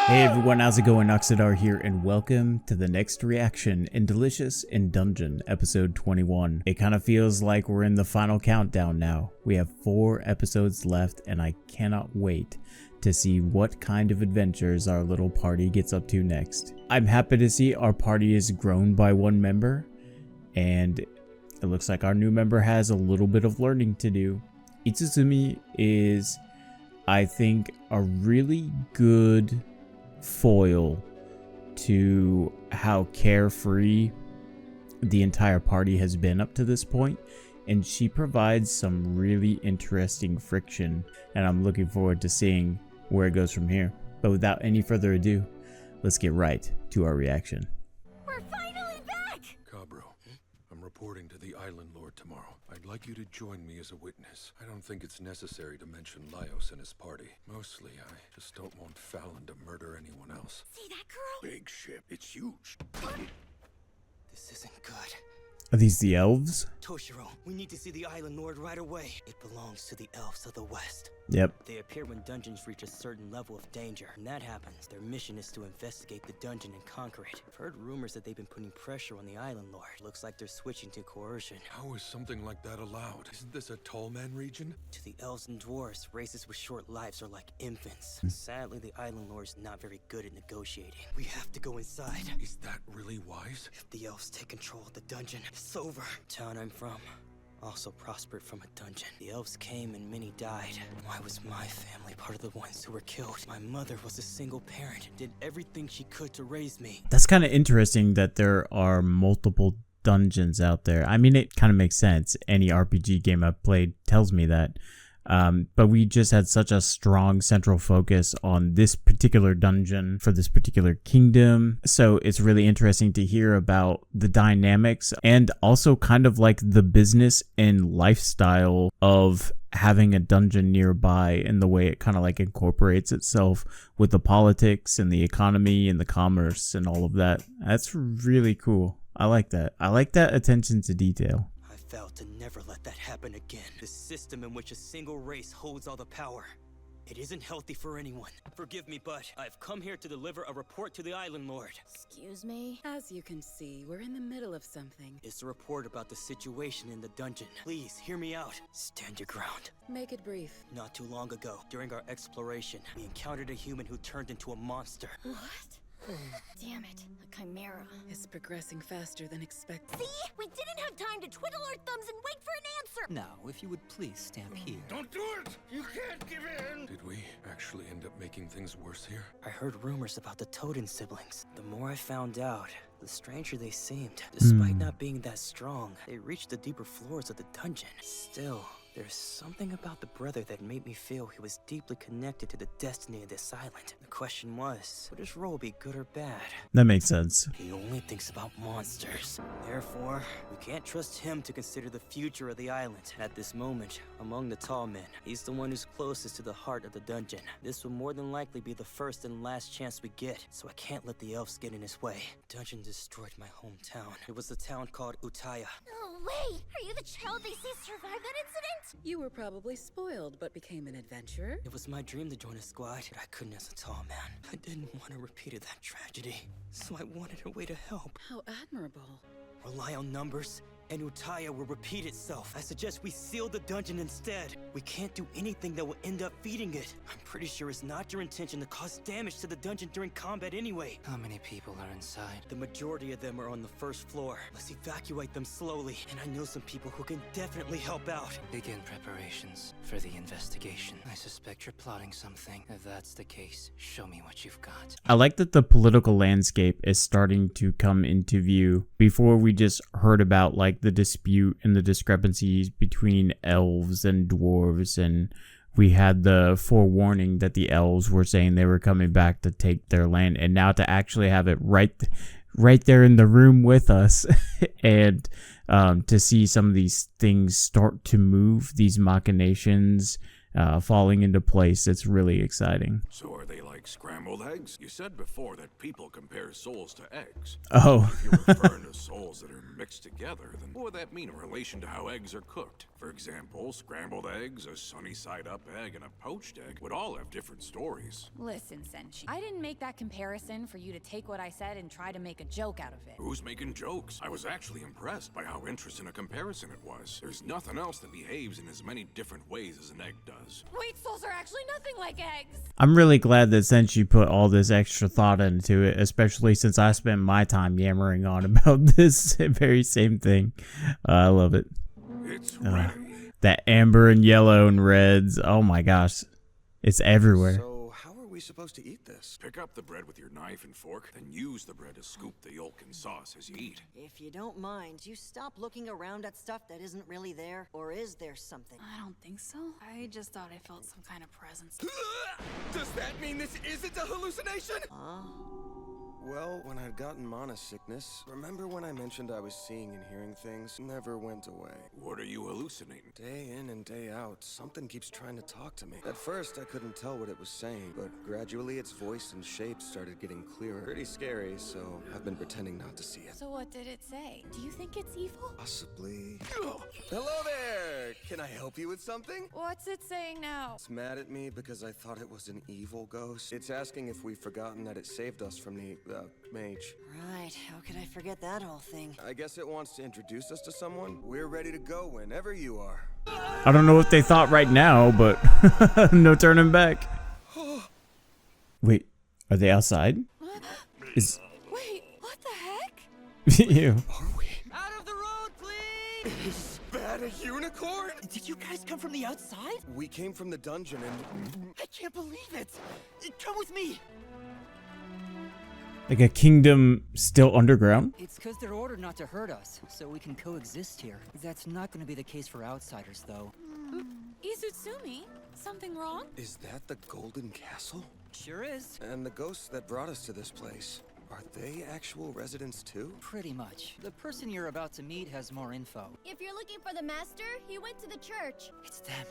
Hey everyone, how's it going? Noxiddar here, and welcome to the next reaction in Delicious in Dungeon, episode 21. It kind of feels like we're in the final countdown now. We have 4 episodes left, and I cannot wait to see what kind of adventures our little party gets up to next. I'm happy to see our party is grown by 1 member, and it looks like our new member has a little bit of learning to do. Itsuzumi is, I think, a really good foil to how carefree the entire party has been up to this point, and she provides some really interesting friction, and I'm looking forward to seeing where it goes from here. But without any further ado, let's get right to our reaction. We're finally back! Cabro, I'm reporting to the Island Lord tomorrow. I'd like you to join me as a witness. I don't think it's necessary to mention Laios and his party. Mostly, I just don't want Fallon to murder anyone else. See that girl? Big ship, it's huge. This isn't good. Are these the elves? Toshiro, we need to see the Island Lord right away. It belongs to the elves of the West. Yep. They appear when dungeons reach a certain level of danger. When that happens, their mission is to investigate the dungeon and conquer it. I've heard rumors that they've been putting pressure on the Island Lord. Looks like they're switching to coercion. How is something like that allowed? Isn't this a tall man region? To the elves and dwarves, races with short lives are like infants. Sadly, the Island Lord's not very good at negotiating. We have to go inside. Is that really wise? If the elves take control of the dungeon, it's over. The town I'm from also prospered from a dungeon. The elves came and many died. Why was my family part of the ones who were killed? My mother was a single parent and did everything she could to raise me. That's kind of interesting that there are multiple dungeons out there. I mean, it kind of makes sense. Any RPG game I've played tells me that. But we just had such a strong central focus on this particular dungeon for this particular kingdom. So it's really interesting to hear about the dynamics and also kind of like the business and lifestyle of having a dungeon nearby and the way it kind of like incorporates itself with the politics and the economy and the commerce and all of that. That's really cool. I like that. I like that attention to detail. I vowed to never let that happen again. The system in which a single race holds all the power. It isn't healthy for anyone. Forgive me, but I've come here to deliver a report to the Island Lord. Excuse me? As you can see, we're in the middle of something. It's a report about the situation in the dungeon. Please, hear me out. Stand your ground. Make it brief. Not too long ago, during our exploration, we encountered a human who turned into a monster. What? Damn it, a chimera. It's progressing faster than expected. See? We didn't have time to twiddle our thumbs and wait for an answer! Now, if you would please stand here. Don't do it! You can't give in! Did we actually end up making things worse here? I heard rumors about the Toden siblings. The more I found out, the stranger they seemed. Despite not being that strong, they reached the deeper floors of the dungeon. Still, there's something about the brother that made me feel he was deeply connected to the destiny of this island. The question was, would his role be good or bad? That makes sense. He only thinks about monsters. Therefore, we can't trust him to consider the future of the island. At this moment, among the tall men, he's the one who's closest to the heart of the dungeon. This will more than likely be the first and last chance we get, so I can't let the elves get in his way. Dungeon destroyed my hometown. It was the town called Utaya. No way! Are you the child they say survived that incident? You were probably spoiled, but became an adventurer. It was my dream to join a squad, but I couldn't as a tall man. I didn't want to repeat that tragedy, so I wanted a way to help. How admirable. Rely on numbers, and Utaya will repeat itself. I suggest we seal the dungeon instead. We can't do anything that will end up feeding it. I'm pretty sure it's not your intention to cause damage to the dungeon during combat anyway. How many people are inside? The majority of them are on the first floor. Let's evacuate them slowly, and I know some people who can definitely help out. Begin preparations for the investigation. I suspect you're plotting something. If that's the case, show me what you've got. I like that the political landscape is starting to come into view. Before we just heard about like the dispute and the discrepancies between elves and dwarves, and we had the forewarning that the elves were saying they were coming back to take their land, and now to actually have it right there in the room with us and to see some of these things start to move, these machinations falling into place, it's really exciting. So are they like Like scrambled eggs? You said before that people compare souls to eggs. Oh. If you're referring to souls that are mixed together, then what would that mean in relation to how eggs are cooked? For example, scrambled eggs, a sunny side up egg, and a poached egg would all have different stories. Listen, Senshi, I didn't make that comparison for you to take what I said and try to make a joke out of it. Who's making jokes? I was actually impressed by how interesting a comparison it was. There's nothing else that behaves in as many different ways as an egg does. Wait, souls are actually nothing like eggs! I'm really glad that Senshi put all this extra thought into it, especially since I spent my time yammering on about this very same thing. I love it. It's ready. That amber and yellow and reds. Oh my gosh. It's everywhere. So, how are we supposed to eat this? Pick up the bread with your knife and fork, then use the bread to scoop the yolk and sauce as you eat. If you don't mind, you stop looking around at stuff that isn't really there? Or is there something? I don't think so. I just thought I felt some kind of presence. Does that mean this isn't a hallucination? Well, when I'd gotten mana sickness, remember when I mentioned I was seeing and hearing things? Never went away. What are you hallucinating? Day in and day out, something keeps trying to talk to me. At first, I couldn't tell what it was saying, but gradually its voice and shape started getting clearer. Pretty scary, so I've been pretending not to see it. So what did it say? Do you think it's evil? Possibly. Hello there! Can I help you with something? What's it saying now? It's mad at me because I thought it was an evil ghost. It's asking if we've forgotten that it saved us from the, mage. Right, how could I forget that whole thing? I guess it wants to introduce us to someone. We're ready to go whenever you are. I don't know what they thought right now, but no turning back. Wait, are they outside? Is Wait, what the heck? you? Are we? Out of the road, please! Is that a unicorn? Did you guys come from the outside? We came from the dungeon and... I can't believe it! Come with me! Like a kingdom still underground? It's because they're ordered not to hurt us, so we can coexist here. That's not going to be the case for outsiders, though. Izutsumi? Something wrong? Is that the Golden Castle? Sure is. And the ghosts that brought us to this place, are they actual residents too? Pretty much. The person you're about to meet has more info. If you're looking for the master, he went to the church. It's them.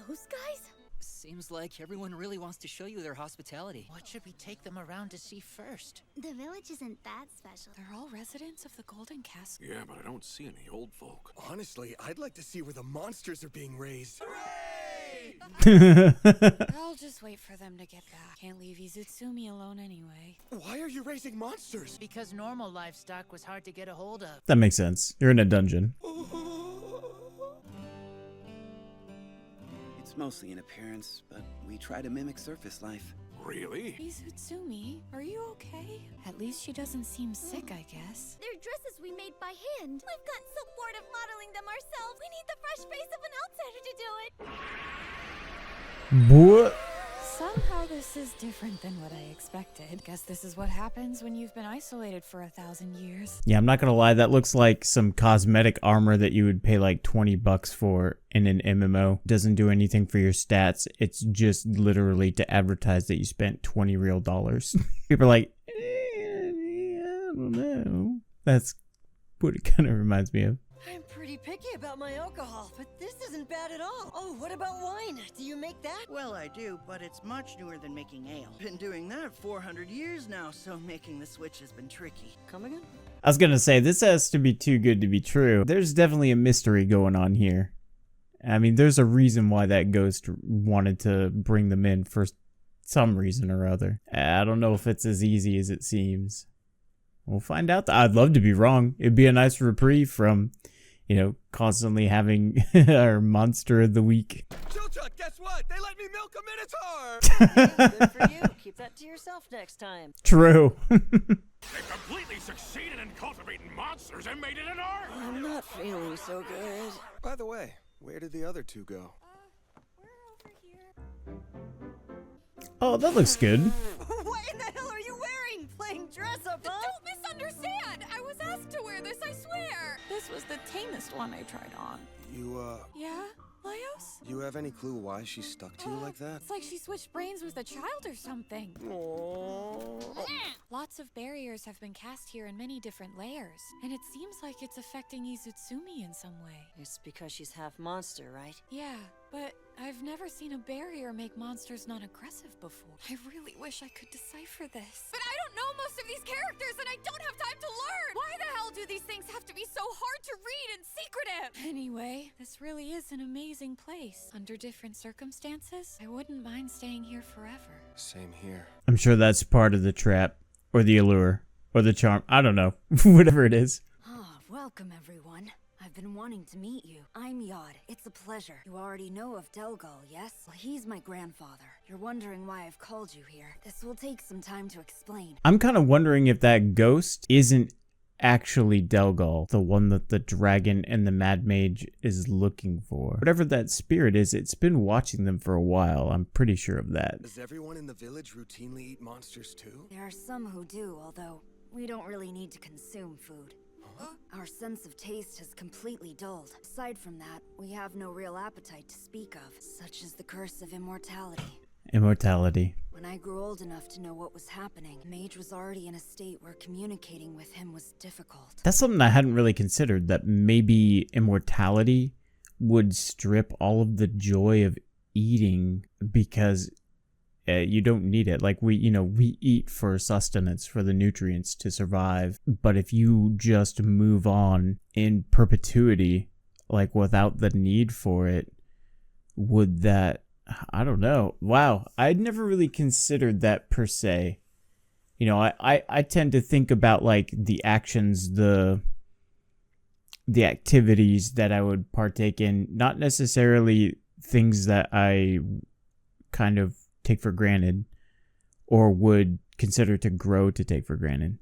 Those guys? Seems like everyone really wants to show you their hospitality. What should we take them around to see first? The village isn't that special. They're all residents of the Golden Castle. Yeah, but I don't see any old folk. Honestly, I'd like to see where the monsters are being raised. I'll just wait for them to get back. Can't leave Izutsumi alone anyway. Why are you raising monsters? Because normal livestock was hard to get a hold of. That makes sense. You're in a dungeon. It's mostly an appearance, but we try to mimic surface life. Really? Izutsumi, are you okay? At least she doesn't seem sick, I guess. They're dresses we made by hand. We've gotten so bored of modeling them ourselves. We need the fresh face of an outsider to do it. What? Somehow this is different than what I expected. Guess this is what happens when you've been isolated for 1,000 years. Yeah, I'm not gonna lie, that looks like some cosmetic armor that you would pay like $20 for in an MMO. Doesn't do anything for your stats. It's just literally to advertise that you spent $20 real. People are like, I don't know. That's what it kind of reminds me of. I'm pretty picky about my alcohol, but this isn't bad at all. Oh, what about wine? Do you make that? Well, I do, but it's much newer than making ale. Been doing that 400 years now, so making the switch has been tricky. Come again? I was gonna say, this has to be too good to be true. There's definitely a mystery going on here. I mean, there's a reason why that ghost wanted to bring them in for some reason or other. I don't know if it's as easy as it seems. We'll find out. I'd love to be wrong. It'd be a nice reprieve from, you know, constantly having our monster of the week. Chilchuk, guess what? They let me milk a minotaur! Good for you. Keep that to yourself next time. True. They completely succeeded in cultivating monsters and made it an art! I'm not feeling so good. By the way, where did the other two go? We're over here. Oh, that looks good. What in the hell are you wearing? Playing dress up, huh? Don't misunderstand! I was asked to wear this, I swear! This was the tamest one I tried on. You, Yeah? Laios? you have any clue why she stuck to you like that? It's like she switched brains with a child or something. Aww. Lots of barriers have been cast here in many different layers, and it seems like it's affecting Izutsumi in some way. It's because she's half monster, right? Yeah, but I've never seen a barrier make monsters non-aggressive before. I really wish I could decipher this. But I don't know most of these characters, and I don't have time to learn! Why the hell do these things have to be so hard to read and secretive? Anyway, this really is an amazing place. Under different circumstances, I wouldn't mind staying here forever. Same here. I'm sure that's part of the trap, or the allure, or the charm. I don't know. Whatever it is. Ah, welcome everyone. I've been wanting to meet you. I'm Yod. It's a pleasure. You already know of Delgal, yes? Well, he's my grandfather. You're wondering why I've called you here. This will take some time to explain. I'm kind of wondering if that ghost isn't actually Delgal, the one that the dragon and the Mad Mage is looking for. Whatever that spirit is, it's been watching them for a while. I'm pretty sure of that. Does everyone in the village routinely eat monsters too? There are some who do, although we don't really need to consume food. Our sense of taste has completely dulled. Aside from that, we have no real appetite to speak of, such as the curse of immortality. Immortality. When I grew old enough to know what was happening, Mage was already in a state where communicating with him was difficult. That's something I hadn't really considered, that maybe immortality would strip all of the joy of eating because you don't need it. Like we eat for sustenance, for the nutrients to survive. But if you just move on in perpetuity, like without the need for it, would that, I don't know. Wow. I'd never really considered that per se. You know, I tend to think about like the actions, the activities that I would partake in, not necessarily things that I kind of take for granted or would consider to grow to take for granted.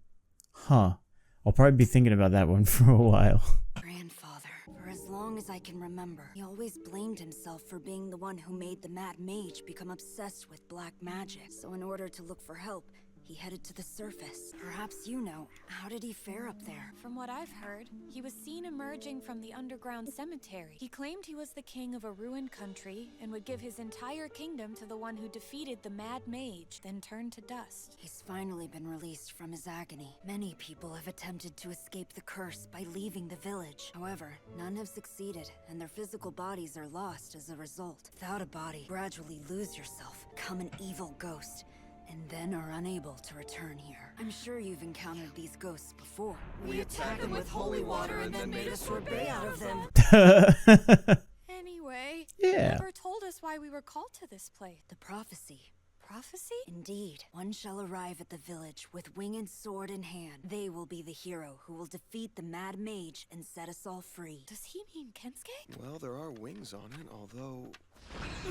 I'll probably be thinking about that one for a while. Grandfather, for as long as I can remember, he always blamed himself for being the one who made the Mad Mage become obsessed with black magic. So in order to look for help, he headed to the surface. Perhaps you know, how did he fare up there? From what I've heard, he was seen emerging from the underground cemetery. He claimed he was the king of a ruined country and would give his entire kingdom to the one who defeated the Mad Mage, then turned to dust. He's finally been released from his agony. Many people have attempted to escape the curse by leaving the village. However, none have succeeded, and their physical bodies are lost as a result. Without a body, gradually lose yourself, become an evil ghost, and then are unable to return here. I'm sure you've encountered these ghosts before. We attacked them with holy water and then made a sorbet out of them. Anyway, Yeah. you never told us why we were called to this place. The prophecy. Prophecy? Indeed. One shall arrive at the village with winged sword in hand. They will be the hero who will defeat the Mad Mage and set us all free. Does he mean Kensuke? Well, there are wings on it, although...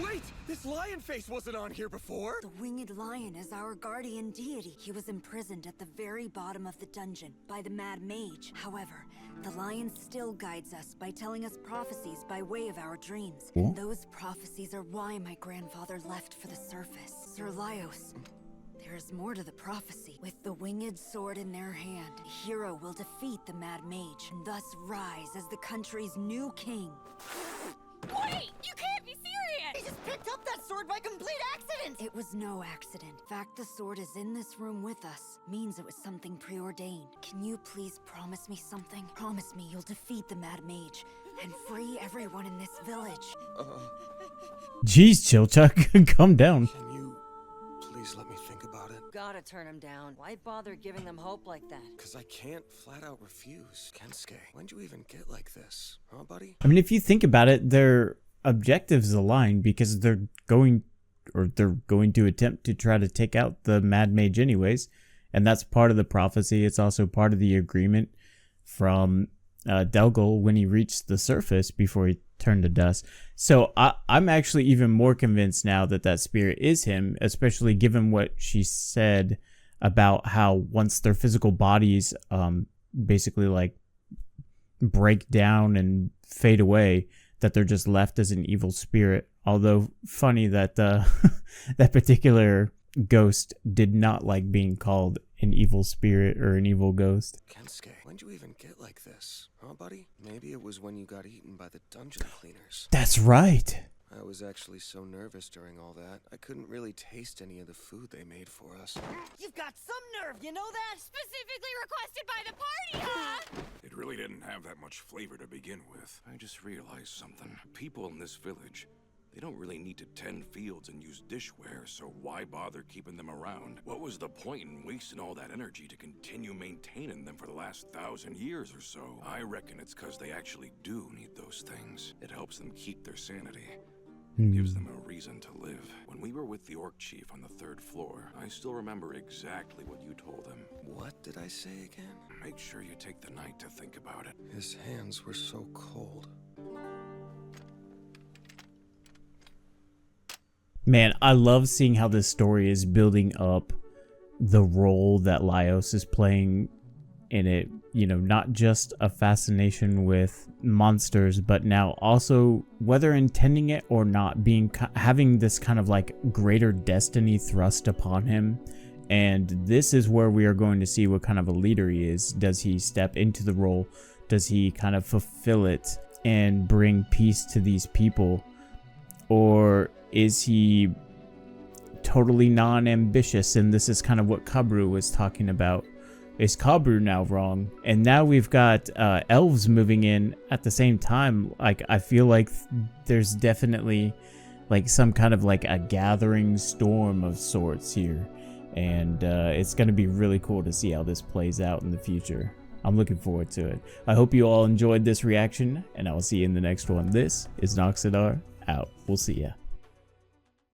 Wait! This lion face wasn't on here before! The winged lion is our guardian deity. He was imprisoned at the very bottom of the dungeon by the Mad Mage. However, the lion still guides us by telling us prophecies by way of our dreams. And those prophecies are why my grandfather left for the surface. Sir Laios, there is more to the prophecy. With the winged sword in their hand, the hero will defeat the Mad Mage and thus rise as the country's new king. Wait! You can't be serious! He just picked up that sword by complete accident! It was no accident. The fact the sword is in this room with us means it was something preordained. Can you please promise me something? Promise me you'll defeat the Mad Mage and free everyone in this village. Jeez, Chilchuck, calm down. Can you please let me think about it? Gotta turn him down. Why bother giving them hope like that? Because I can't flat out refuse. Kensuke, when'd you even get like this? Huh, buddy? I mean, if you think about it, their objectives align because they're going to attempt to try to take out the Mad Mage anyways. And that's part of the prophecy. It's also part of the agreement from Delgal when he reached the surface before he turned to dust. So I'm actually even more convinced now that that spirit is him, especially given what she said about how once their physical bodies basically like break down and fade away, that they're just left as an evil spirit. Although funny that that particular ghost did not like being called an evil spirit or an evil ghost. Kensuke, when'd you even get like this? Huh, buddy? Maybe it was when you got eaten by the dungeon cleaners. That's right. I was actually so nervous during all that, I couldn't really taste any of the food they made for us. You've got some nerve, you know that? Specifically requested by the party, huh? It really didn't have that much flavor to begin with. I just realized something. People in this village, they don't really need to tend fields and use dishware, so why bother keeping them around? What was the point in wasting all that energy to continue maintaining them for the last 1,000 years or so? I reckon it's because they actually do need those things. It helps them keep their sanity. Gives them a reason to live. When we were with the Orc Chief on the 3rd floor, I still remember exactly what you told him. What did I say again? Make sure you take the night to think about it. His hands were so cold. Man, I love seeing how this story is building up the role that Laios is playing in it. You know, not just a fascination with monsters, but now also, whether intending it or not, having this kind of like greater destiny thrust upon him. And this is where we are going to see what kind of a leader he is. Does he step into the role? Does he kind of fulfill it and bring peace to these people? Or is he totally non-ambitious? And this is kind of what Kabru was talking about. Is Kabru now wrong? And now we've got elves moving in at the same time. Like, I feel like there's definitely like some kind of like a gathering storm of sorts here. And it's going to be really cool to see how this plays out in the future. I'm looking forward to it. I hope you all enjoyed this reaction, and I will see you in the next one. This is Noxiddar out. We'll see ya.